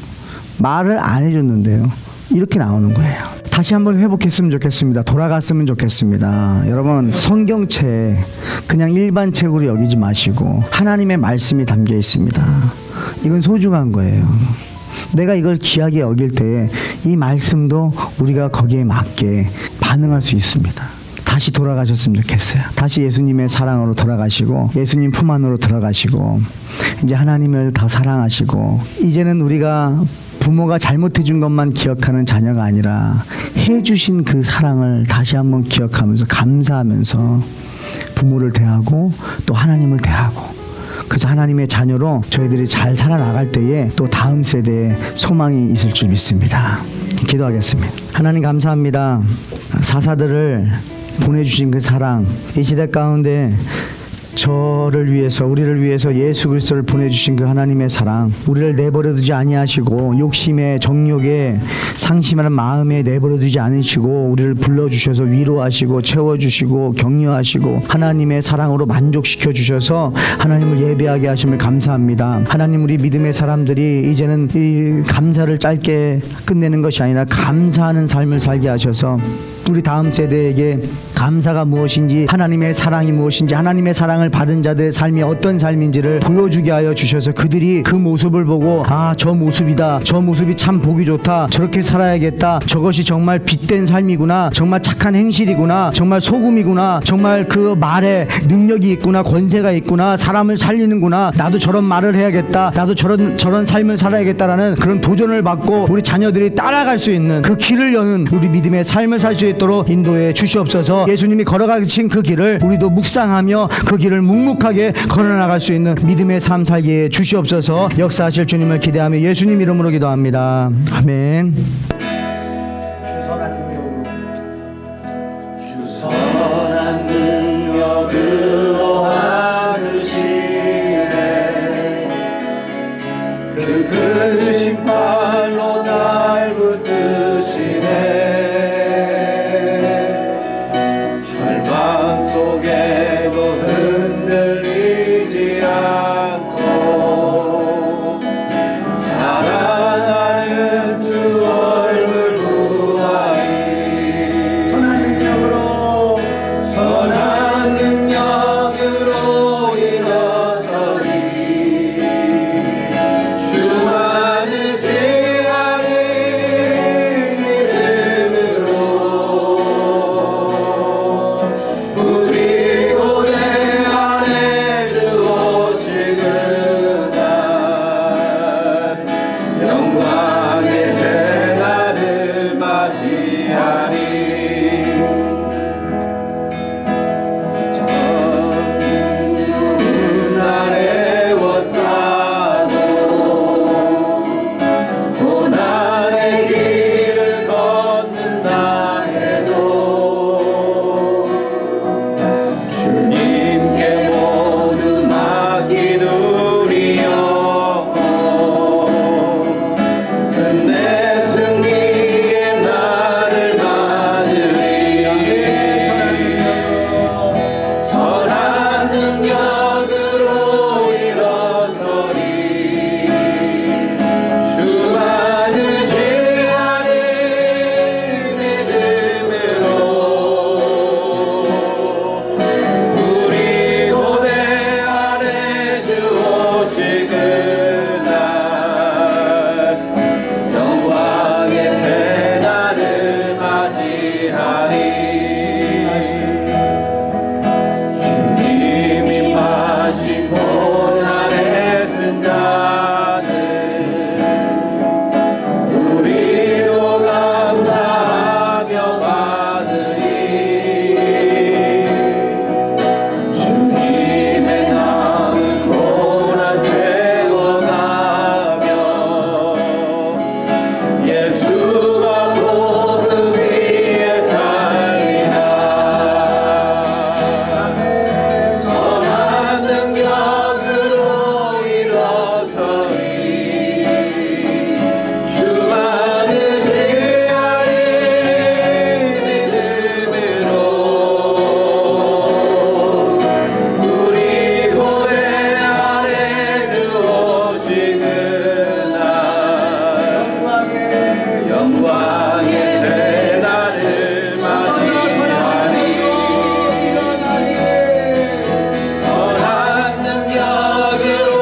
말을 안 해줬는데요. 이렇게 나오는 거예요. 다시 한번 회복했으면 좋겠습니다. 돌아갔으면 좋겠습니다. 여러분, 성경책 그냥 일반 책으로 여기지 마시고 하나님의 말씀이 담겨 있습니다. 이건 소중한 거예요. 내가 이걸 귀하게 여길 때 이 말씀도 우리가 거기에 맞게 반응할 수 있습니다. 다시 돌아가셨으면 좋겠어요. 다시 예수님의 사랑으로 돌아가시고 예수님 품 안으로 들어가시고 이제 하나님을 더 사랑하시고, 이제는 우리가 부모가 잘못해 준 것만 기억하는 자녀가 아니라 해주신 그 사랑을 다시 한번 기억하면서 감사하면서 부모를 대하고 또 하나님을 대하고, 그래서 하나님의 자녀로 저희들이 잘 살아나갈 때에 또 다음 세대에 소망이 있을 줄 믿습니다. 기도하겠습니다. 하나님 감사합니다. 사사들을 보내주신 그 사랑, 이 시대 가운데 저를 위해서, 우리를 위해서 예수 그리스도를 보내주신 그 하나님의 사랑, 우리를 내버려두지 아니하시고 욕심에 정욕에 상심하는 마음에 내버려두지 않으시고 우리를 불러주셔서 위로하시고 채워주시고 격려하시고 하나님의 사랑으로 만족시켜 주셔서 하나님을 예배하게 하심을 감사합니다. 하나님, 우리 믿음의 사람들이 이제는 이 감사를 짧게 끝내는 것이 아니라 감사하는 삶을 살게 하셔서 우리 다음 세대에게 감사가 무엇인지, 하나님의 사랑이 무엇인지, 하나님의 사랑을 받은 자들의 삶이 어떤 삶인지를 보여주게 하여 주셔서 그들이 그 모습을 보고 아, 저 모습이다, 저 모습이 참 보기 좋다, 저렇게 살아야겠다, 저것이 정말 빛된 삶이구나, 정말 착한 행실이구나, 정말 소금이구나, 정말 그 말에 능력이 있구나, 권세가 있구나, 사람을 살리는구나, 나도 저런 말을 해야겠다, 나도 저런 삶을 살아야겠다라는 그런 도전을 받고 우리 자녀들이 따라갈 수 있는 그 길을 여는 우리 믿음의 삶을 살 수 있도록 인도해 주시옵소서. 예수님이 걸어가신 그 길을 우리도 묵상하며 그 길을 묵묵하게 걸어나갈 수 있는 믿음의 삶 살게 해 주시옵소서. 역사하실 주님을 기대하며 예수님 이름으로 기도합니다. 아멘. 주선한 능력으로 하시네. 그 크신 팔로 날 붙드시네. 절망 속에도 흔들리지 않고 사랑하는 주 얼굴 보아이. 선한 능력으로 일어서리. 주만을 지하는 믿음으로 우리 고대 안에 주 오실 그날 영광의 새날을 맞이하리. 날에 워싸고 고난의 길을 걷는다 해도 주님께 모두 맡긴 우리 영혼 끝내 승리의 날을 맞으리. 선한 능력으로 일어서리. 주만을 지하는 믿음으로 우리 고대 안에 주 오실 그날 영광의 새날을 맞이하리. 주님이 마신 고난의 승자들 우리도 감사하며 받으리. 주님의 남은 고난 채워가며 예수가 복음 위에 살리라. 선한 능력으로 일어서리. 주만을 지하리. 믿음으로 우리 고대 안에 주 오실 그날 영광의 새날을 맞이하리. 선한 능력으로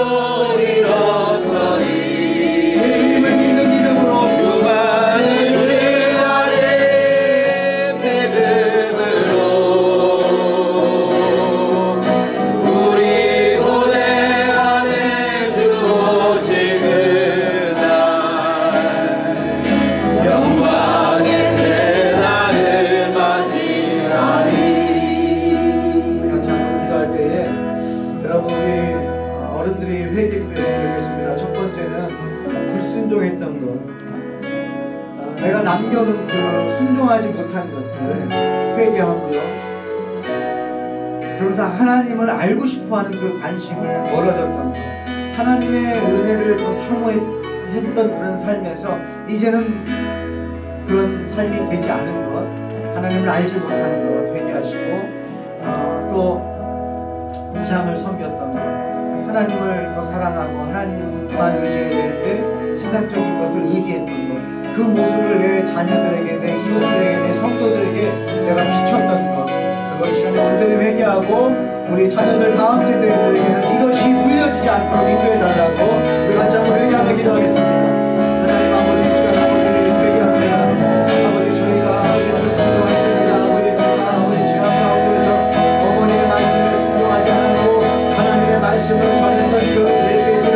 일어서리. 주님을 믿는 믿음으로 주만을 지하리. 믿음으로 우리 고대 안에 주 오실 그날 영광의 새날을 맞이하리. 같이 한번 기도할 때에 여러분 우리 어른들이 회개했으면 좋겠습니다. 첫 번째는 불순종했던 것, 내가 남겨놓은 그 순종하지 못한 것들 회개하고요. 두 그러면서 하나님을 알고 싶어하는 그 관심을 멀어졌던 것, 하나님의 은혜를 더 사모했던 그런 삶에서 이제는 그런 삶이 되지 않은 것, 하나님을 알지 못하는 것 되게 하시고, 또 우상을 섬겼던 것, 하나님을 더 사랑하고 하나님만 의지해야 될 때 세상적인 것을 의지했던 것, 그 모습을 내 자녀들에게, 내 이웃들에게, 내 성도들에게 내가 비췄던 것, 그걸 시간에 온전히 회개하고 우리 자녀들 다음 세대들에게는 이것이 물려지지 않도록 인도해달라고 우리 같이 한번 회개하며 기도하겠습니다. 하나님 아버지, 시간 아버지를 회개합니다. 아버지, 저희가 아버지를 순종했습니다. 아버지, 제가 아버지 죄악 가운데서 어머니의 말씀에 순종하지 않고 하나님의 말씀을 전했던 그 메시지를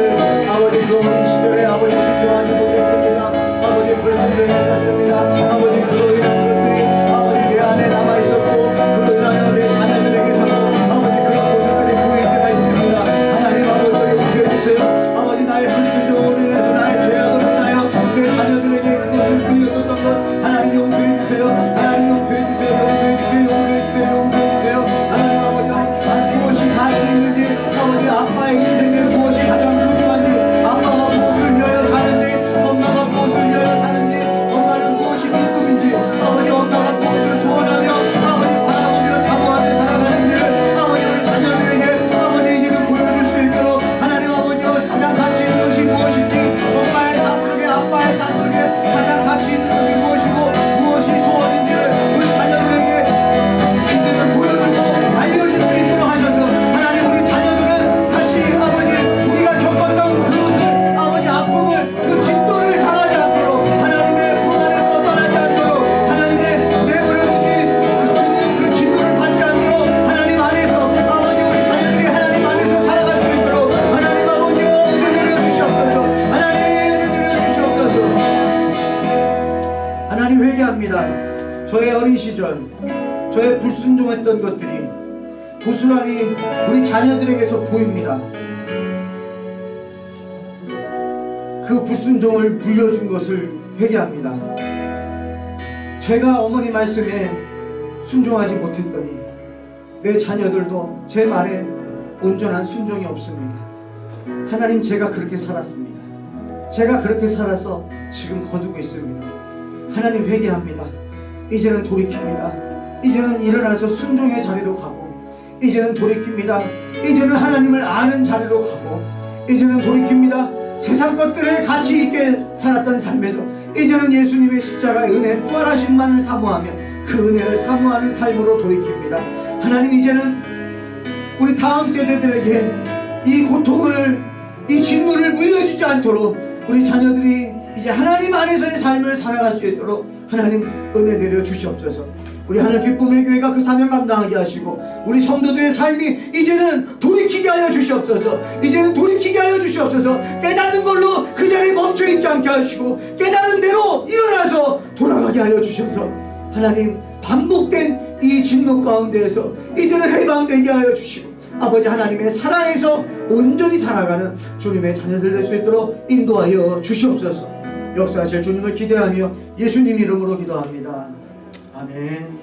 아버지 그 어린 시절에 아버지 순종하지 못했습니다. 아버지 불순종했었습니다. 아버지 그로 인한 것들이 아버지 내 안에 남아있었고, 그로 인하여 내 자녀들에게서도 아버지 그런 모습들이 보일 때가 있습니다. 하나님 아버지 용서해주세요. 아버지 나의 불순종으로 인해서 나의 죄악으로 인하여 내 자녀들에게 그것을 불려줬던 것 하나님 용서해주세요. 하나님 용서해주세요. 용서해주세요. 용서해주세요. 용서해주세요. 하나님 아버지 무엇이 가치 있는지, 아버지 아빠의 인생에 무엇이 가장 소중한지, 아빠가 무엇을 위하여 사는지, 엄마가 무엇을 위하여 사는지, 엄마는 무엇이 기쁨인지, 아버지 엄마가 무엇을 소원하며 아버지 바라보며 사모하며 살아가는지를 아버지 우리 자녀들에게 아버지 이제는 보여줄 수 있도록 하나님 아버지 가장 가치 있는 것이 무엇인지, 엄마의 삶 속에 아빠의 삶 속에 가장 가치 있는 것이 무엇이고 무엇이 소원인지를 우리 자녀들에게 이제는 보여주고 알려줄 수 있도록 하셔서 하나님 우리 자녀들은 다시 아버지 우리가 겪었던 그것을 아버지 아픔을 그 진도를 당하지 않도록 하나님의 품 안에서 떠나지 않도록 하나님의 내버려두지 그 진도를 받지 않도록 하나님 안에서 아버지 우리 자녀들이 하나님 안에서 살아갈 수 있도록 하나님 아버지 은혜를 주시옵소서. 하나님 은혜를 주시옵소서. 하나님 회개합니다. 저의 어린 시절 저의 불순종했던 것들이 고스란히 우리 자녀들에게서 보입니다. 그 불순종을 물려준 것을 회개합니다. 제가 어머니 말씀에 순종하지 못했더니 내 자녀들도 제 말에 온전한 순종이 없습니다. 하나님, 제가 그렇게 살았습니다. 제가 그렇게 살아서 지금 거두고 있습니다. 하나님 회개합니다. 이제는 돌이킵니다. 이제는 일어나서 순종의 자리로 가고, 이제는 돌이킵니다. 이제는 하나님을 아는 자리로 가고, 이제는 돌이킵니다. 세상 것들에 가치 있게 살았던 삶에서 이제는 예수님의 십자가의 은혜, 부활하신만을 사모하며 그 은혜를 사모하는 삶으로 돌이킵니다. 하나님, 이제는 우리 다음 세대들에게 이 고통을, 이 진노를 물려주지 않도록 우리 자녀들이 이제 하나님 안에서의 삶을 살아갈 수 있도록 하나님 은혜 내려 주시옵소서. 우리 하늘 기쁨의 교회가 그 사명 감당하게 하시고, 우리 성도들의 삶이 이제는 돌이키게 하여 주시옵소서. 이제는 돌이키게 하여 주시옵소서. 깨닫는 걸로 그 자리에 멈춰 있지 않게 하시고, 깨닫는 대로 일어나서 돌아가게 하여 주셔서 하나님 반복된 이 진노 가운데에서 이제는 해방되게 하여 주시고, 아버지 하나님의 사랑에서 온전히 살아가는 주님의 자녀들 될 수 있도록 인도하여 주시옵소서. 역사하실 주님을 기대하며 예수님 이름으로 기도합니다. 아멘.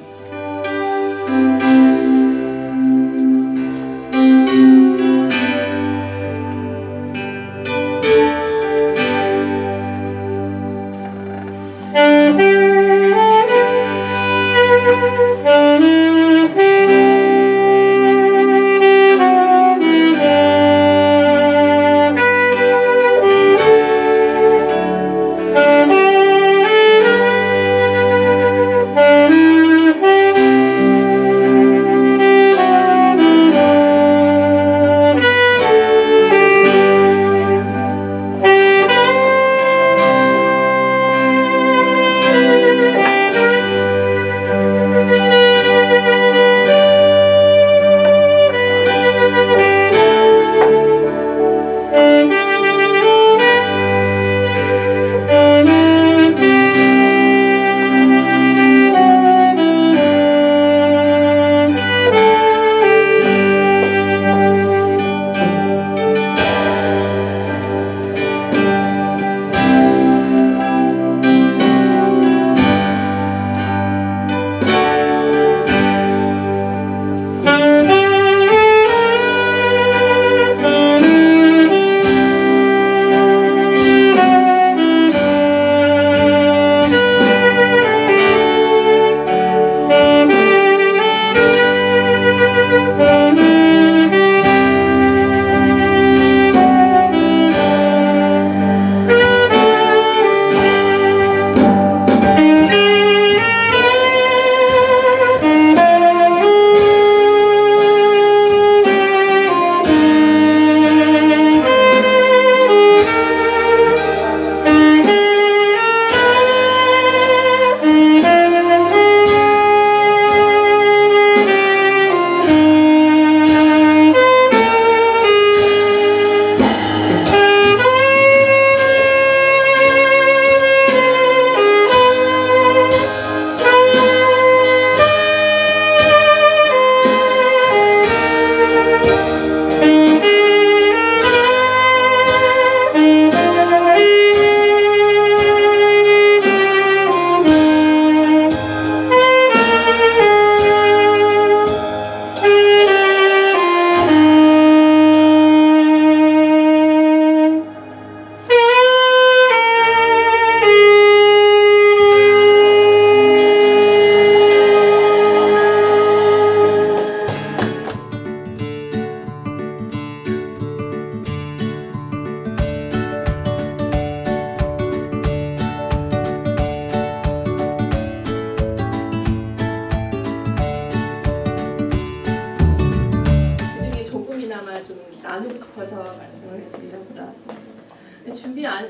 나누고 싶어서 말씀을 드리려고 나왔습니다.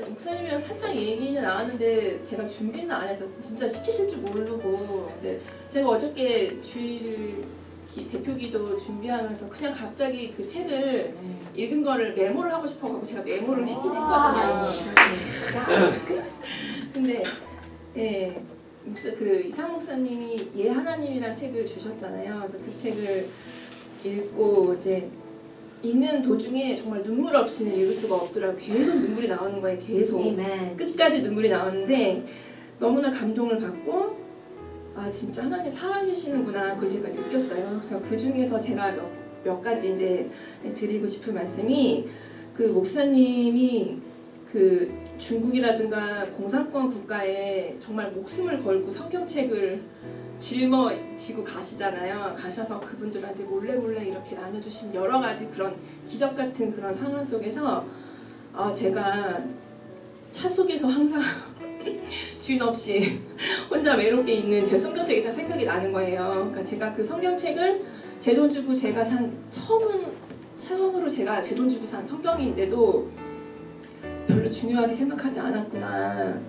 목사님이랑 살짝 얘기는 나왔는데 제가 준비는 안 했었어요. 진짜 시키실 줄 모르고. 근데 제가 어저께 주일 대표기도 준비하면서 그냥 갑자기 그 책을 읽은 거를 메모를 하고 싶어가지고 제가 메모를 했긴 했거든요. 근데 그 이상 목사님이 예 하나님이란 책을 주셨잖아요. 그래서 그 책을 읽고 이제 읽는 도중에 정말 눈물 없이는 읽을 수가 없더라고요. 계속 눈물이 나오는 거예요. 계속 끝까지 눈물이 나오는데 너무나 감동을 받고 아 진짜 하나님 살아계시는구나 그걸 제가 느꼈어요. 그래서 그 중에서 제가 몇 가지 이제 드리고 싶은 말씀이 그 목사님이 그 중국이라든가 공산권 국가에 정말 목숨을 걸고 성경책을 짊어지고 가시잖아요. 가셔서 그분들한테 몰래 이렇게 나눠주신 여러 가지 그런 기적 같은 그런 상황 속에서 제가 차 속에서 항상 주인 없이 혼자 외롭게 있는 제 성경책이 다 생각이 나는 거예요. 그러니까 제가 그 성경책을 제 돈 주고 제가 산 처음으로 제가 제 돈 주고 산 성경인데도 별로 중요하게 생각하지 않았구나.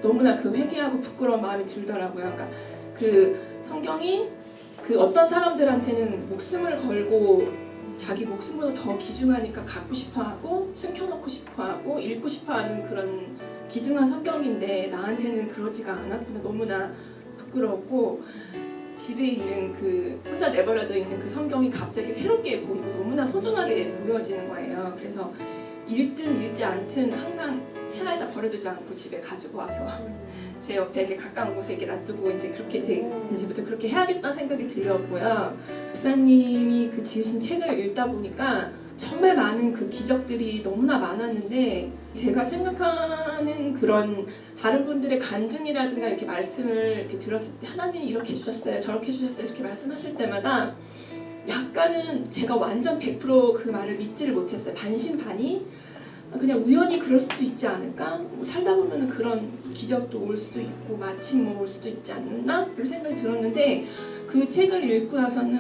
너무나 그 회개하고 부끄러운 마음이 들더라고요. 그러니까 그 성경이 그 어떤 사람들한테는 목숨을 걸고 자기 목숨보다 더 귀중하니까 갖고 싶어하고 숨겨놓고 싶어하고 읽고 싶어하는 그런 귀중한 성경인데 나한테는 그러지가 않았구나. 너무나 부끄럽고 집에 있는 그 혼자 내버려져 있는 그 성경이 갑자기 새롭게 보이고 너무나 소중하게 보여지는 거예요. 그래서 읽든 읽지 않든 항상 차에다 버려두지 않고 집에 가지고 와서 제 옆에 이렇게 가까운 곳에 이렇게 놔두고 이제 그렇게 이제부터 그렇게 해야겠다는 생각이 들었고요. 목사님이 그 지으신 책을 읽다 보니까 정말 많은 그 기적들이 너무나 많았는데 제가 생각하는 그런 다른 분들의 간증이라든가 이렇게 말씀을 이렇게 들었을 때 하나님이 이렇게 해주셨어요 저렇게 해주셨어요 이렇게 말씀하실 때마다 약간은 제가 완전 100% 그 말을 믿지를 못했어요. 반신반의 그냥 우연히 그럴 수도 있지 않을까? 뭐 살다 보면 그런 기적도 올 수도 있고 마침 뭐 올 수도 있지 않나? 그런 생각이 들었는데 그 책을 읽고 나서는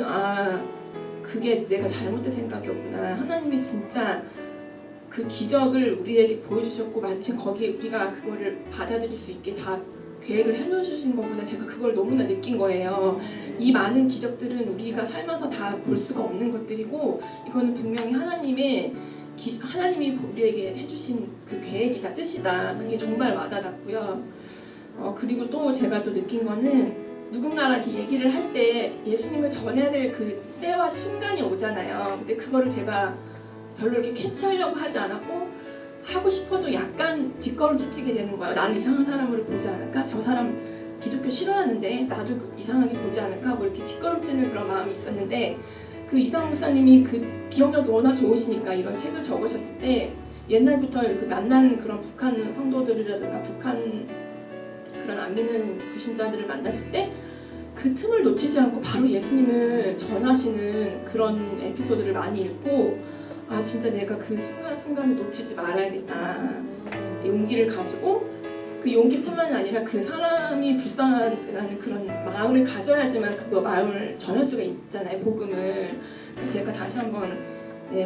그게 내가 잘못된 생각이었구나. 하나님이 진짜 그 기적을 우리에게 보여주셨고 마침 거기에 우리가 그거를 받아들일 수 있게 다 계획을 해놓으신 거구나. 제가 그걸 너무나 느낀 거예요. 이 많은 기적들은 우리가 살면서 다 볼 수가 없는 것들이고 이거는 분명히 하나님이 우리에게 해주신 그 계획이다, 뜻이다. 그게 정말 와닿았고요. 그리고 또 제가 또 느낀 거는 누군가랑 이렇게 얘기를 할 때 예수님을 전해야 될 그 때와 순간이 오잖아요. 근데 그거를 제가 별로 이렇게 캐치하려고 하지 않았고 하고 싶어도 약간 뒷걸음치게 되는 거예요. 난 이상한 사람으로 보지 않을까? 저 사람 기독교 싫어하는데 나도 이상하게 보지 않을까? 하고 이렇게 뒷걸음치는 그런 마음이 있었는데 그 이상 목사님이 그 기억력이 워낙 좋으시니까 이런 책을 적으셨을 때 옛날부터 그 만난 그런 북한 성도들이라든가 북한 그런 안 믿는 불신자들을 만났을 때 그 틈을 놓치지 않고 바로 예수님을 전하시는 그런 에피소드를 많이 읽고 진짜 내가 그 순간을 놓치지 말아야겠다. 용기를 가지고 그 용기뿐만 아니라 그 사람이 불쌍하다는 그런 마음을 가져야지만 그거 마음을 전할 수가 있잖아요. 복음을. 제가 다시 한번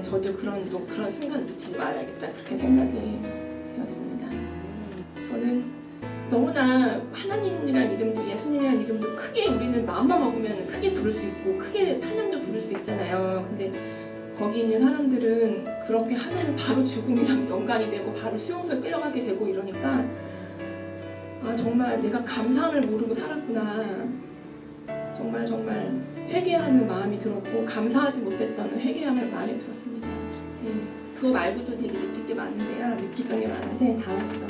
저도 그런 순간 놓치지 말아야겠다 그렇게 생각이 되었습니다. 저는 너무나 하나님이란 이름도 예수님이란 이름도 크게 우리는 마음만 먹으면 크게 부를 수 있고 크게 찬양도 부를 수 있잖아요. 근데 거기 있는 사람들은 그렇게 하면 바로 죽음이랑 연관이 되고 바로 수용소에 끌려가게 되고 이러니까 정말 내가 감사함을 모르고 살았구나. 정말 회개하는 마음이 들었고 감사하지 못했다는 회개함을 많이 들었습니다. 그거 말고도 되게 느낄 게 많은데요. 느끼던 게 많은데 다음부터